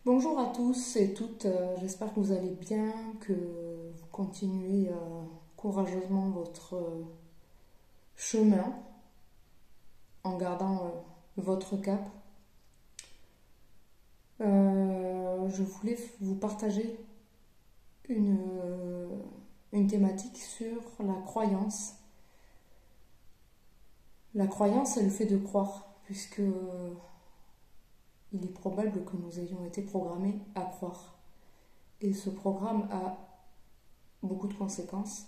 Bonjour à tous et toutes, j'espère que vous allez bien, que vous continuez courageusement votre chemin en gardant votre cap. Je voulais vous partager une thématique sur la croyance. La croyance est le fait de croire, puisque il est probable que nous ayons été programmés à croire. Et ce programme a beaucoup de conséquences.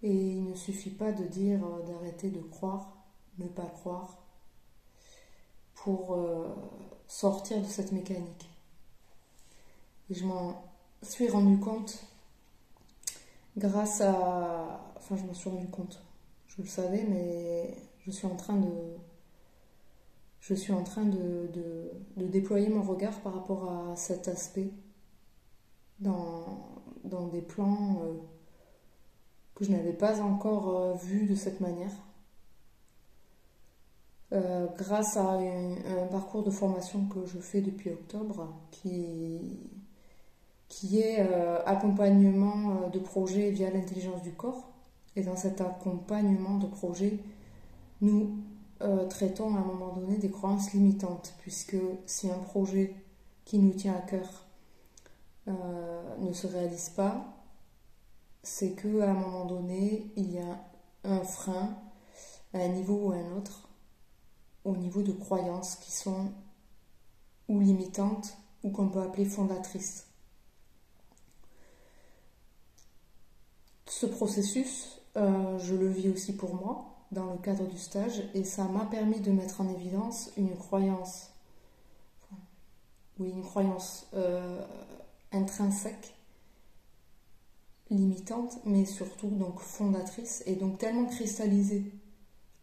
Et il ne suffit pas de dire d'arrêter de croire, ne pas croire, pour sortir de cette mécanique. Et je m'en suis rendu compte grâce à... Enfin, je m'en suis rendu compte. Je le savais, mais je suis en train de déployer mon regard par rapport à cet aspect dans des plans que je n'avais pas encore vus de cette manière. Grâce à un parcours de formation que je fais depuis octobre, qui est accompagnement de projet via l'intelligence du corps. Et dans cet accompagnement de projet, nous traitons à un moment donné des croyances limitantes, puisque si un projet qui nous tient à cœur ne se réalise pas, c'est qu'à un moment donné, il y a un frein à un niveau ou à un autre, au niveau de croyances qui sont ou limitantes ou qu'on peut appeler fondatrices. Ce processus, je le vis aussi pour moi dans le cadre du stage et ça m'a permis de mettre en évidence une croyance, intrinsèque, limitante, mais surtout donc fondatrice et donc tellement cristallisée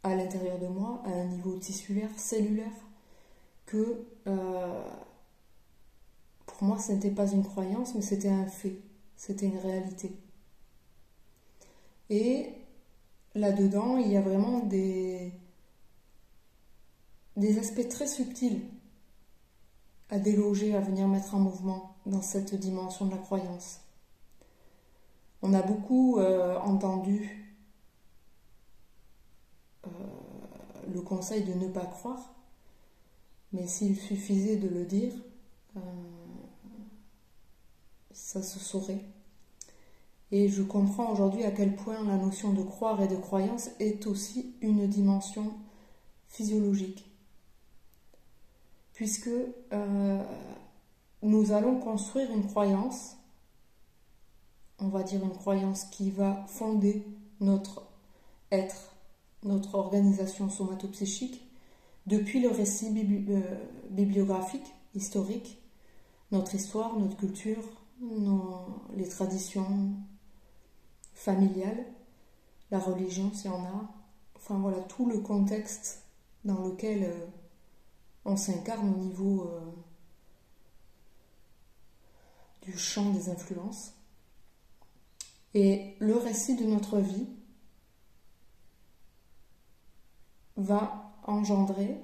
à l'intérieur de moi, à un niveau tissulaire, cellulaire, que pour moi ce n'était pas une croyance, mais c'était un fait, c'était une réalité. Et là-dedans, il y a vraiment des aspects très subtils à déloger, à venir mettre en mouvement dans cette dimension de la croyance. On a beaucoup entendu le conseil de ne pas croire, mais s'il suffisait de le dire, ça se saurait. Et je comprends aujourd'hui à quel point la notion de croire et de croyance est aussi une dimension physiologique. Puisque nous allons construire une croyance, on va dire une croyance qui va fonder notre être, notre organisation somatopsychique, depuis le récit bibliographique, historique, notre histoire, notre culture, les traditions familiales, la religion s'il y en a, enfin voilà, tout le contexte dans lequel on s'incarne au niveau du champ des influences. Et le récit de notre vie va engendrer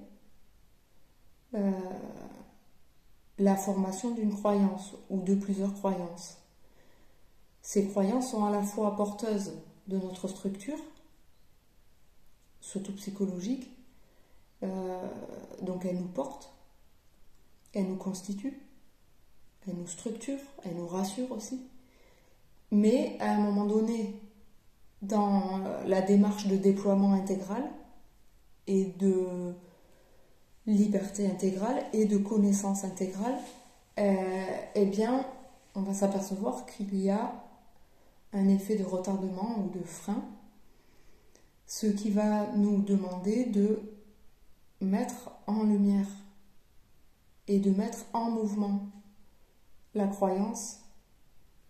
la formation d'une croyance ou de plusieurs croyances. Ces croyances sont à la fois porteuses de notre structure, surtout psychologique, donc elles nous portent, elles nous constituent, elles nous structurent, elles nous rassurent aussi. Mais à un moment donné, dans la démarche de déploiement intégral et de liberté intégrale et de connaissance intégrale, eh bien, on va s'apercevoir qu'il y a un effet de retardement ou de frein, ce qui va nous demander de mettre en lumière et de mettre en mouvement la croyance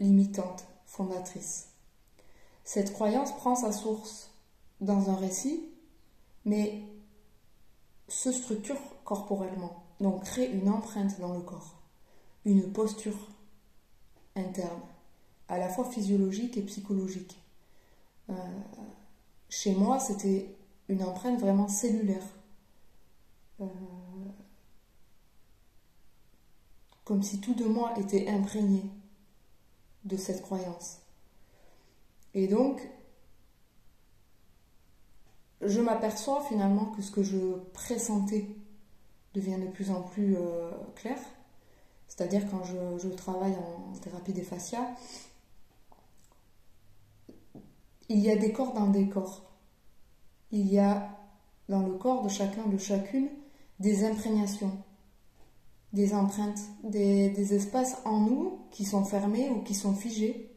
limitante, fondatrice. Cette croyance prend sa source dans un récit, mais se structure corporellement, donc crée une empreinte dans le corps, une posture interne, à la fois physiologique et psychologique. Chez moi, c'était une empreinte vraiment cellulaire, comme si tout de moi était imprégné de cette croyance. Et donc, je m'aperçois finalement que ce que je pressentais devient de plus en plus clair. C'est-à-dire quand je travaille en thérapie des fascias, il y a des corps dans des corps. Il y a dans le corps de chacun, de chacune, des imprégnations, des empreintes, des espaces en nous qui sont fermés ou qui sont figés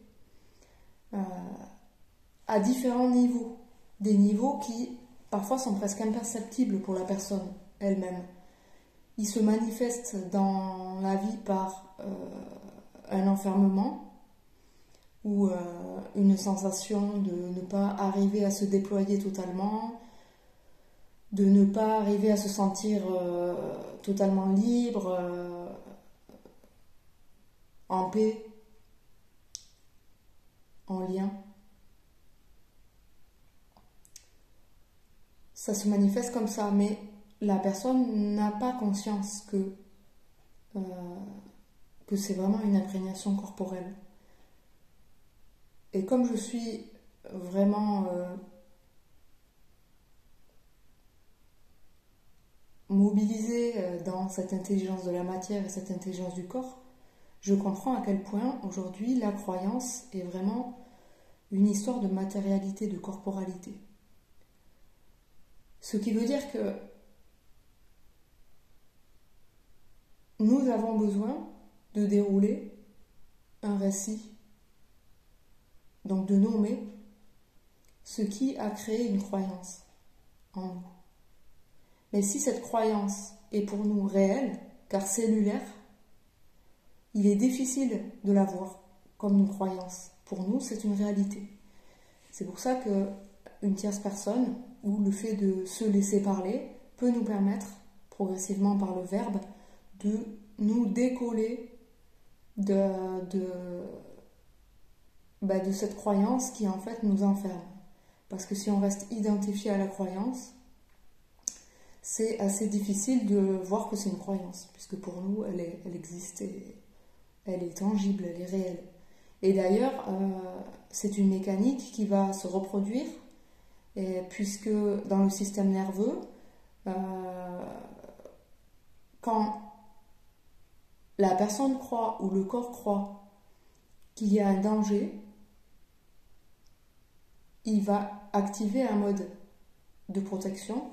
à différents niveaux. Des niveaux qui parfois sont presque imperceptibles pour la personne elle-même. Ils se manifestent dans la vie par un enfermement ou une sensation de ne pas arriver à se déployer totalement, de ne pas arriver à se sentir totalement libre, en paix, en lien. Ça se manifeste comme ça, mais la personne n'a pas conscience que c'est vraiment une imprégnation corporelle. Et comme je suis vraiment mobilisée dans cette intelligence de la matière et cette intelligence du corps, je comprends à quel point aujourd'hui la croyance est vraiment une histoire de matérialité, de corporalité. Ce qui veut dire que nous avons besoin de dérouler un récit, donc de nommer ce qui a créé une croyance en nous. Mais si cette croyance est pour nous réelle, car cellulaire, il est difficile de la voir comme une croyance. Pour nous, c'est une réalité. C'est pour ça qu'une tierce personne, ou le fait de se laisser parler, peut nous permettre, progressivement par le verbe, de nous décoller de cette croyance qui en fait nous enferme. Parce que si on reste identifié à la croyance, c'est assez difficile de voir que c'est une croyance, puisque pour nous, elle existe et elle est tangible, elle est réelle. Et d'ailleurs, c'est une mécanique qui va se reproduire, puisque dans le système nerveux, quand la personne croit ou le corps croit qu'il y a un danger, il va activer un mode de protection.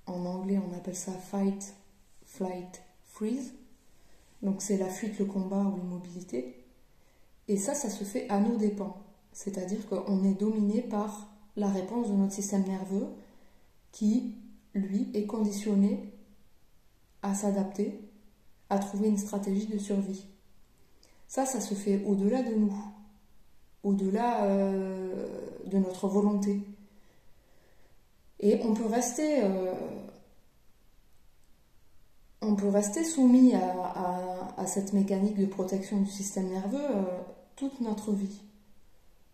En anglais, on appelle ça fight, flight, freeze. Donc c'est la fuite, le combat ou l'immobilité. Et ça se fait à nos dépens. C'est-à-dire qu'on est dominé par la réponse de notre système nerveux qui, lui, est conditionné à s'adapter, à trouver une stratégie de survie. Ça se fait au-delà de nous, au-delà de notre volonté. Et on peut rester soumis à cette mécanique de protection du système nerveux toute notre vie.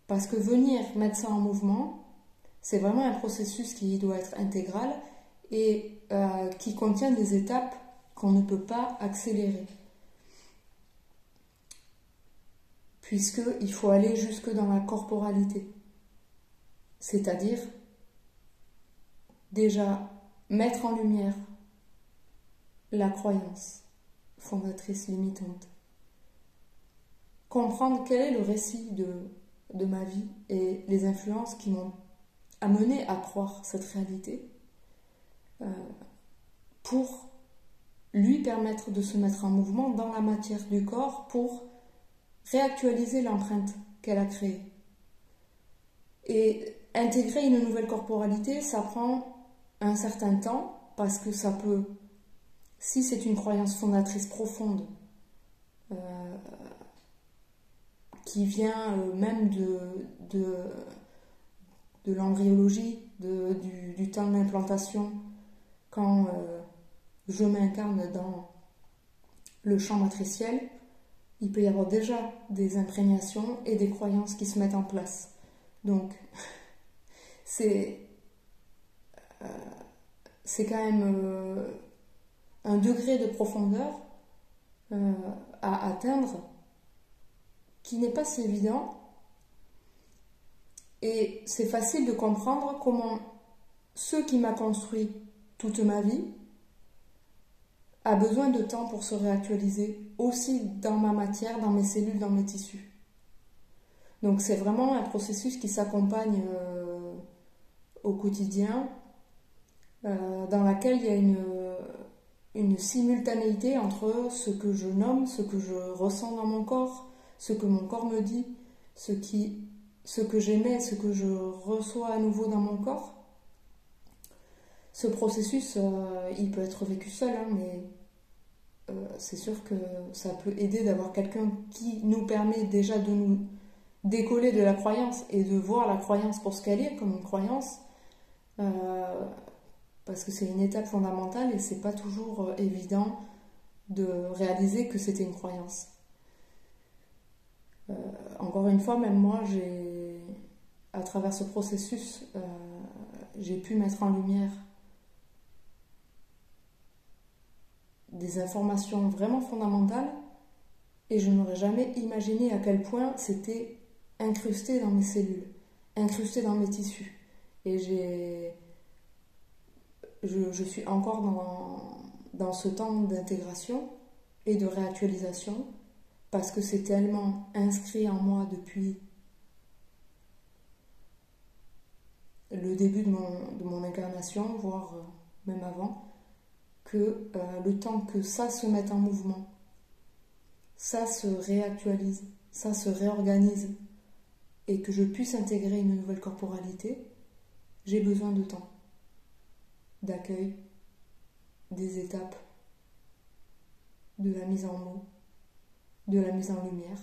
Parce que venir mettre ça en mouvement, c'est vraiment un processus qui doit être intégral et qui contient des étapes qu'on ne peut pas accélérer. Puisqu'il faut aller jusque dans la corporalité. C'est-à-dire, déjà, mettre en lumière la croyance fondatrice limitante. Comprendre quel est le récit de ma vie et les influences qui m'ont amené à croire cette réalité pour lui permettre de se mettre en mouvement dans la matière du corps pour réactualiser l'empreinte qu'elle a créée. Et intégrer une nouvelle corporalité, ça prend un certain temps parce que ça peut, si c'est une croyance fondatrice profonde, qui vient même de l'embryologie, du temps de l'implantation, quand je m'incarne dans le champ matriciel, il peut y avoir déjà des imprégnations et des croyances qui se mettent en place. Donc, c'est quand même un degré de profondeur à atteindre, qui n'est pas si évident. Et c'est facile de comprendre comment ce qui m'a construit toute ma vie a besoin de temps pour se réactualiser, aussi dans ma matière, dans mes cellules, dans mes tissus. Donc c'est vraiment un processus qui s'accompagne au quotidien, dans laquelle il y a une simultanéité entre ce que je nomme, ce que je ressens dans mon corps, ce que mon corps me dit, ce que j'émets, ce que je reçois à nouveau dans mon corps. Ce processus, il peut être vécu seul, hein, mais c'est sûr que ça peut aider d'avoir quelqu'un qui nous permet déjà de nous décoller de la croyance et de voir la croyance pour ce qu'elle est, comme une croyance, parce que c'est une étape fondamentale et c'est pas toujours évident de réaliser que c'était une croyance. Encore une fois, même moi, à travers ce processus, j'ai pu mettre en lumière des informations vraiment fondamentales et je n'aurais jamais imaginé à quel point c'était incrusté dans mes cellules, incrusté dans mes tissus. Et je suis encore dans ce temps d'intégration et de réactualisation parce que c'est tellement inscrit en moi depuis le début de mon incarnation, voire même avant, que le temps que ça se mette en mouvement, ça se réactualise, ça se réorganise et que je puisse intégrer une nouvelle corporalité, j'ai besoin de temps, d'accueil, des étapes, de la mise en mots, de la mise en lumière.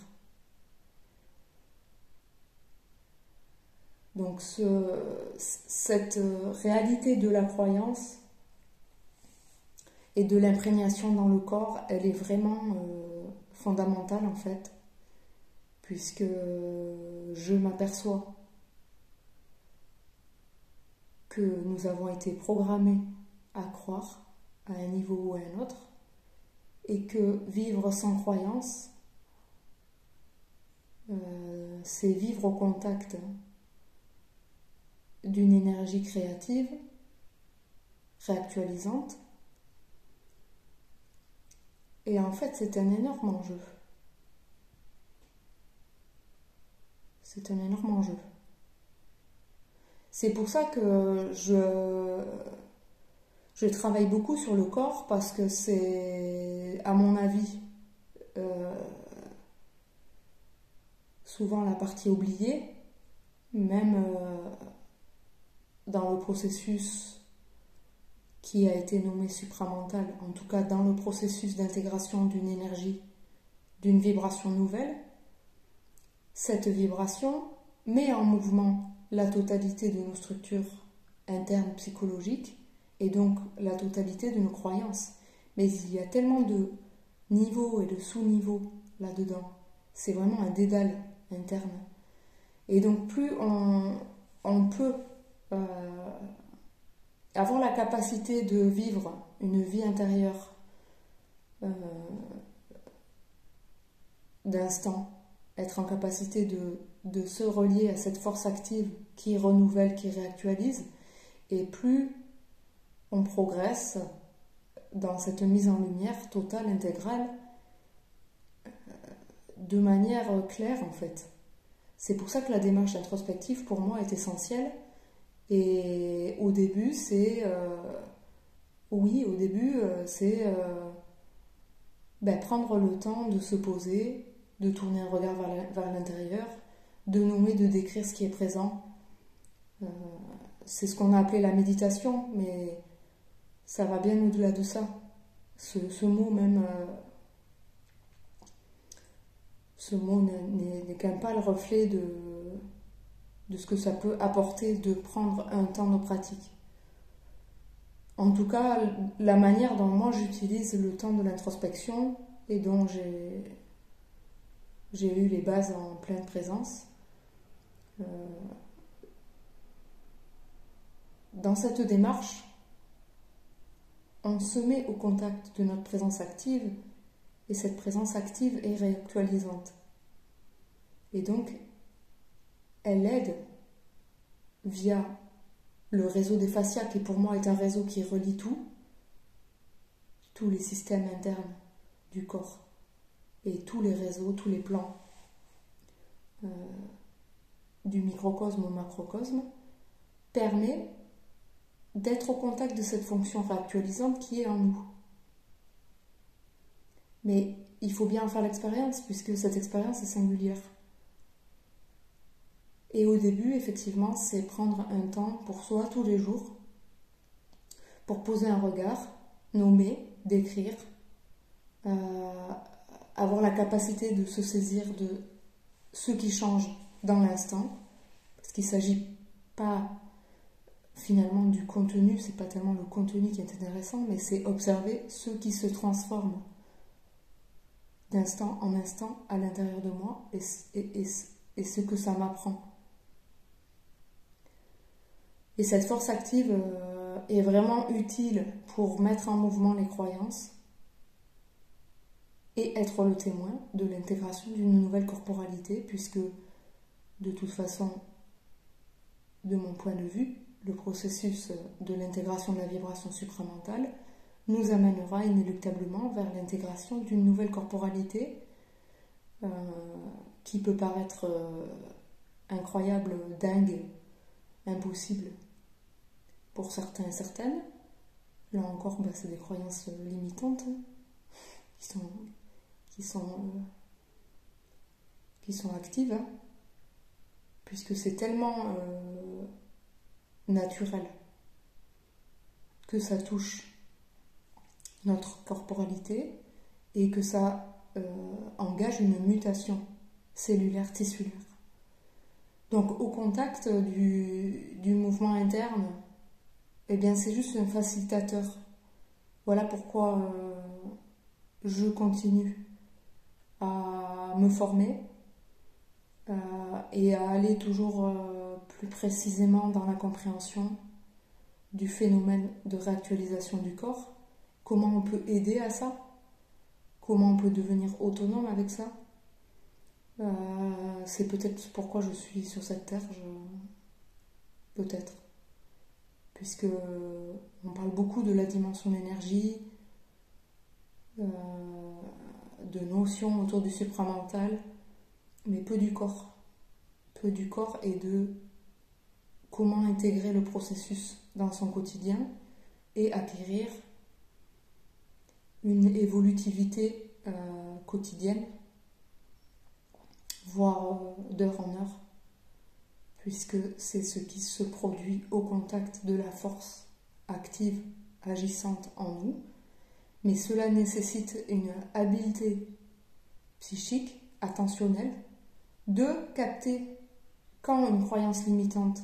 Donc cette réalité de la croyance et de l'imprégnation dans le corps, elle est vraiment fondamentale en fait, puisque je m'aperçois que nous avons été programmés à croire à un niveau ou à un autre, et que vivre sans croyance, c'est vivre au contact d'une énergie créative, réactualisante. Et en fait, c'est un énorme enjeu. C'est un énorme enjeu. C'est pour ça que je travaille beaucoup sur le corps, parce que c'est, à mon avis, souvent la partie oubliée, même dans le processus qui a été nommé supramental, en tout cas dans le processus d'intégration d'une énergie, d'une vibration nouvelle. Cette vibration met en mouvement la totalité de nos structures internes psychologiques et donc la totalité de nos croyances. Mais il y a tellement de niveaux et de sous-niveaux là-dedans. C'est vraiment un dédale interne. Et donc plus on peut avoir la capacité de vivre une vie intérieure d'instant, être en capacité de se relier à cette force active qui renouvelle, qui réactualise, et plus on progresse dans cette mise en lumière totale, intégrale, de manière claire en fait. C'est pour ça que la démarche introspective pour moi est essentielle. Et au début, c'est prendre le temps de se poser, de tourner un regard vers l'intérieur, de nommer, de décrire ce qui est présent. C'est ce qu'on a appelé la méditation, mais ça va bien au-delà de ça. Ce mot même, ce mot n'est qu'un pâle reflet de ce que ça peut apporter de prendre un temps de pratique. En tout cas, la manière dont moi j'utilise le temps de l'introspection et dont j'ai eu les bases en pleine présence, dans cette démarche, on se met au contact de notre présence active Et cette présence active est réactualisante. Et donc, elle aide via le réseau des fascias, qui pour moi est un réseau qui relie tous les systèmes internes du corps, et tous les réseaux, tous les plans du microcosme au macrocosme, permet d'être au contact de cette fonction réactualisante qui est en nous. Mais il faut bien en faire l'expérience, puisque cette expérience est singulière. Et au début, effectivement, c'est prendre un temps pour soi tous les jours, pour poser un regard, nommer, décrire, avoir la capacité de se saisir de ce qui change dans l'instant, parce qu'il ne s'agit pas finalement du contenu, c'est pas tellement le contenu qui est intéressant, mais c'est observer ce qui se transforme d'instant en instant à l'intérieur de moi et ce que ça m'apprend. Et cette force active est vraiment utile pour mettre en mouvement les croyances et être le témoin de l'intégration d'une nouvelle corporalité, puisque de toute façon, de mon point de vue, le processus de l'intégration de la vibration supramentale nous amènera inéluctablement vers l'intégration d'une nouvelle corporalité qui peut paraître incroyable, dingue, impossible pour certains et certaines. Là encore, c'est des croyances limitantes qui sont actives, puisque c'est tellement naturel que ça touche notre corporalité et que ça engage une mutation cellulaire, tissulaire. Donc au contact du mouvement interne, eh bien c'est juste un facilitateur. Voilà pourquoi je continue à me former et à aller toujours plus précisément dans la compréhension du phénomène de réactualisation du corps. Comment on peut aider à ça? Comment on peut devenir autonome avec ça? C'est peut-être pourquoi je suis sur cette terre, peut-être. Puisque on parle beaucoup de la dimension d'énergie, de notions autour du supramental, mais peu du corps. Peu du corps et de comment intégrer le processus dans son quotidien et acquérir une évolutivité quotidienne, voire d'heure en heure, puisque c'est ce qui se produit au contact de la force active agissante en nous, mais cela nécessite une habileté psychique, attentionnelle, de capter quand une croyance limitante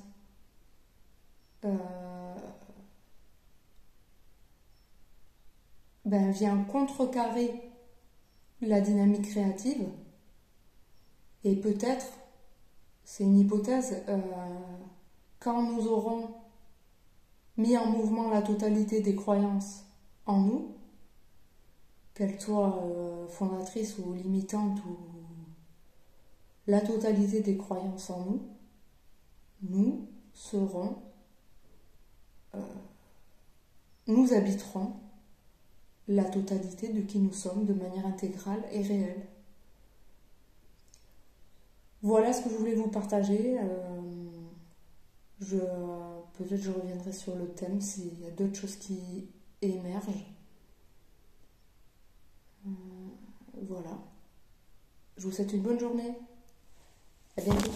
vient contrecarrer la dynamique créative, et peut-être, c'est une hypothèse, quand nous aurons mis en mouvement la totalité des croyances en nous, qu'elles soient fondatrices ou limitantes, ou la totalité des croyances en nous, nous serons, nous habiterons la totalité de qui nous sommes de manière intégrale et réelle. Voilà ce que je voulais vous partager. Peut-être je reviendrai sur le thème s'il y a d'autres choses qui émergent. Voilà. Je vous souhaite une bonne journée. À bientôt.